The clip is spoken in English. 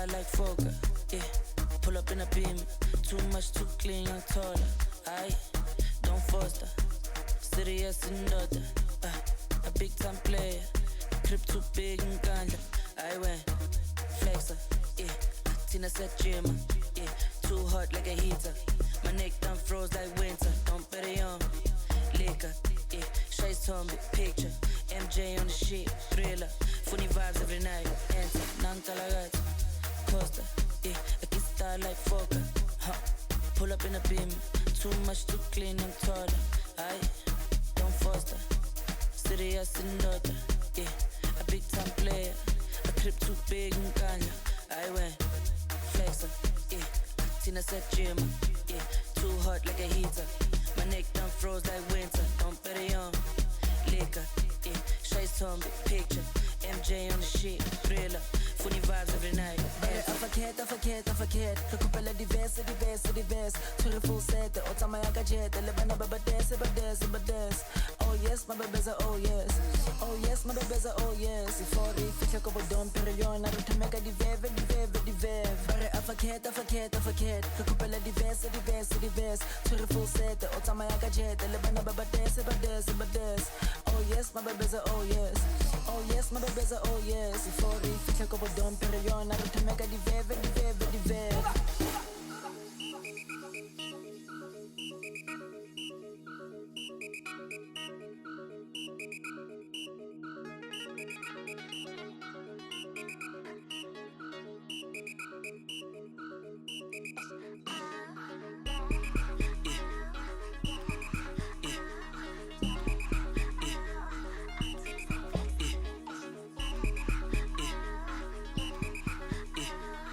star like Fokker, yeah. Pull up in a beam, too much, too clean, young taller. Aye, don't foster, serious in order. A big time player, crib too big and ganja. I went flexer, yeah. Tina said gym, yeah. Too hot like a heater. My neck done froze like winter. Don't bet it on liquor, yeah. Shades on big picture. MJ on the shit, thriller. Funny vibes every night. Enter, Nankalagata, Costa, yeah. I get star like Fokker, huh. Pull up in a beam, too much, too clean, I'm taller. Aye, don't foster, serious in order, yeah. A big time player, a crib too big and ganja. I went flexer, yeah. Tina said gym, yeah. Too hot like a heater. My neck done froze like winter. Don't bet it on liquor, yeah. Shades on big picture. MJ on the shit, thriller. Funny vibes every night. Afakhet Recupera diverse Turi full set, otama ya gadget Lebana babadese, badese Oh yes, my babies are oh yes. Oh yes, my babies are oh yes. Ifori, ficha ko bodon perion Naruto mega diveve Bare afakhet Recupera diverse Turi full set, otama ya gadget Lebana babadese, badese Oh yes, my babies are oh yes. Oh yes, my babies are oh yes. Ifori, ficha ko bodon perion Naruto mega diveve